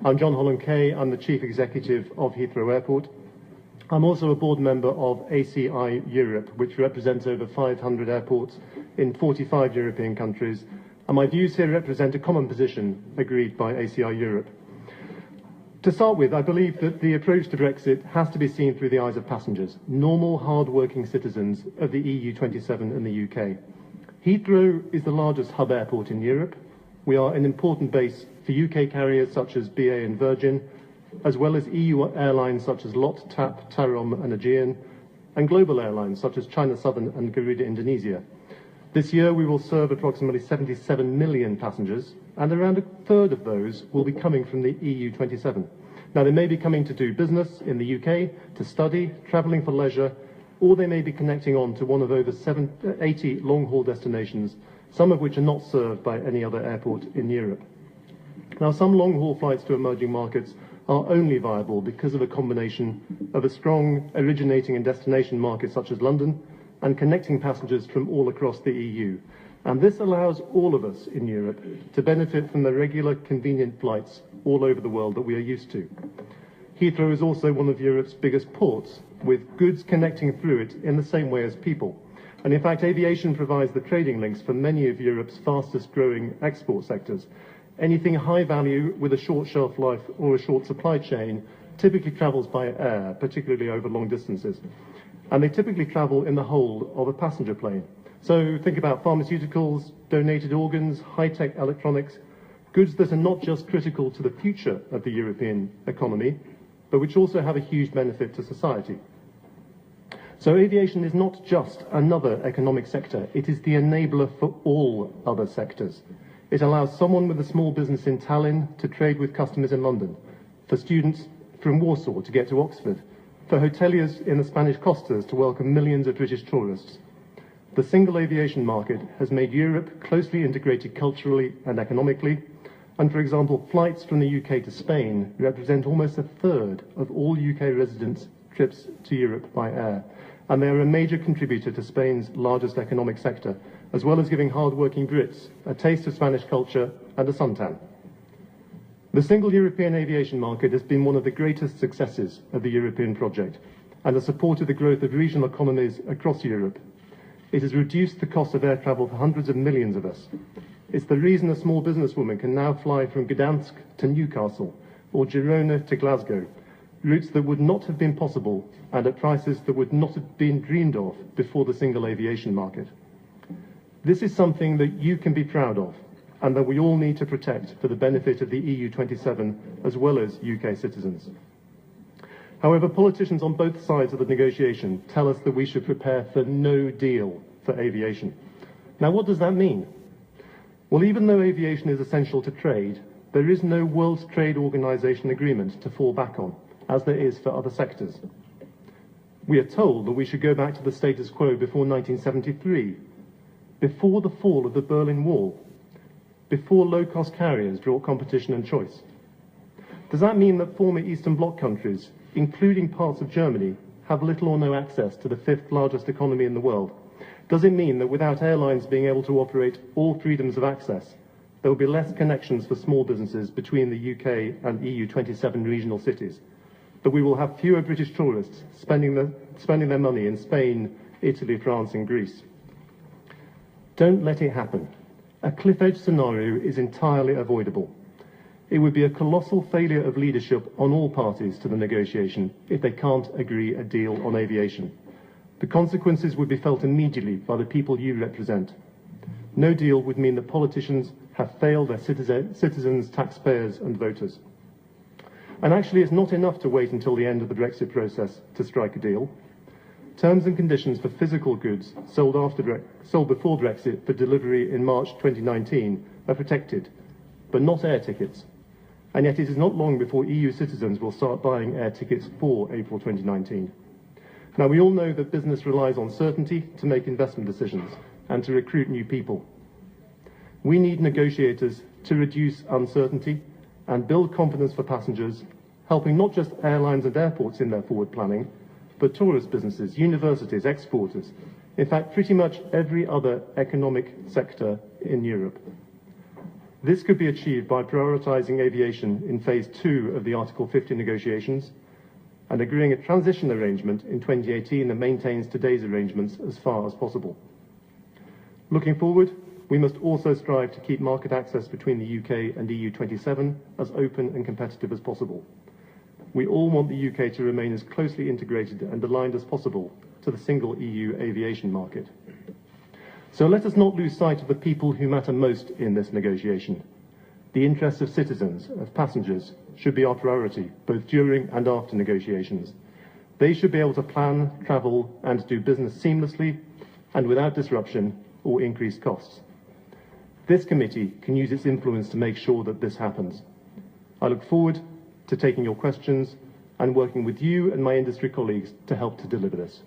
I'm Holland Kaye. I'm the Chief Executive of Heathrow Airport. I'm also a board member of ACI Europe, which represents over 500 airports in 45 European countries. And my views here represent a common position agreed by ACI Europe. To start with, I believe that the approach to Brexit has to be seen through the eyes of passengers, normal, hard-working citizens of the EU27 and the UK. Heathrow is the largest hub airport in Europe. We are an important base for UK carriers such as BA and Virgin, as well as EU airlines such as LOT, TAP, Tarom and Aegean, and global airlines such as China Southern and Garuda Indonesia. This year we will serve approximately 77 million passengers, and around a third of those will be coming from the EU27. Now, they may be coming to do business in the UK, to study, travelling for leisure, or they may be connecting on to one of over 80 long-haul destinations, some of which are not served by any other airport in Europe. Now, some long-haul flights to emerging markets are only viable because of a combination of a strong originating and destination market such as London and connecting passengers from all across the EU. And this allows all of us in Europe to benefit from the regular, convenient flights all over the world that we are used to. Heathrow is also one of Europe's biggest ports, with goods connecting through it in the same way as people. And in fact, aviation provides the trading links for many of Europe's fastest growing export sectors. Anything high value with a short shelf life or a short supply chain typically travels by air, particularly over long distances. And they typically travel in the hold of a passenger plane. So think about pharmaceuticals, donated organs, high-tech electronics, goods that are not just critical to the future of the European economy, but which also have a huge benefit to society. So aviation is not just another economic sector, it is the enabler for all other sectors. It allows someone with a small business in Tallinn to trade with customers in London, for students from Warsaw to get to Oxford, for hoteliers in the Spanish costas to welcome millions of British tourists. The single aviation market has made Europe closely integrated culturally and economically, and for example, flights from the UK to Spain represent almost a third of all UK residents' trips to Europe by air, and they are a major contributor to Spain's largest economic sector, as well as giving hard-working Brits a taste of Spanish culture and a suntan. The single European aviation market has been one of the greatest successes of the European project and has supported the growth of regional economies across Europe. It has reduced the cost of air travel for hundreds of millions of us. It's the reason a small businesswoman can now fly from Gdansk to Newcastle or Girona to Glasgow, routes that would not have been possible and at prices that would not have been dreamed of before the single aviation market. This is something that you can be proud of and that we all need to protect for the benefit of the EU27 as well as UK citizens. However, politicians on both sides of the negotiation tell us that we should prepare for no deal for aviation. Now, what does that mean? Well, even though aviation is essential to trade, there is no World Trade Organization agreement to fall back on, as there is for other sectors. We are told that we should go back to the status quo before 1973, before the fall of the Berlin Wall, before low-cost carriers brought competition and choice. Does that mean that former Eastern Bloc countries, including parts of Germany, have little or no access to the fifth largest economy in the world? Does it mean that without airlines being able to operate all freedoms of access, there will be less connections for small businesses between the UK and EU27 regional cities? That we will have fewer British tourists spending their money in Spain, Italy, France and Greece? Don't let it happen. A cliff edge scenario is entirely avoidable. It would be a colossal failure of leadership on all parties to the negotiation if they can't agree a deal on aviation. The consequences would be felt immediately by the people you represent. No deal would mean that politicians have failed their citizens, taxpayers and voters. And actually, it's not enough to wait until the end of the Brexit process to strike a deal. Terms and conditions for physical goods sold before Brexit for delivery in March 2019 are protected, but not air tickets. And yet it is not long before EU citizens will start buying air tickets for April 2019. Now, we all know that business relies on certainty to make investment decisions and to recruit new people. We need negotiators to reduce uncertainty and build confidence for passengers, helping not just airlines and airports in their forward planning, but tourist businesses, universities, exporters, in fact, pretty much every other economic sector in Europe. This could be achieved by prioritising aviation in Phase 2 of the Article 50 negotiations and agreeing a transition arrangement in 2018 that maintains today's arrangements as far as possible. Looking forward, we must also strive to keep market access between the UK and EU27 as open and competitive as possible. We all want the UK to remain as closely integrated and aligned as possible to the single EU aviation market. So let us not lose sight of the people who matter most in this negotiation. The interests of citizens, of passengers, should be our priority, both during and after negotiations. They should be able to plan, travel, and do business seamlessly and without disruption or increased costs. This committee can use its influence to make sure that this happens. I look forward to taking your questions and working with you and my industry colleagues to help to deliver this.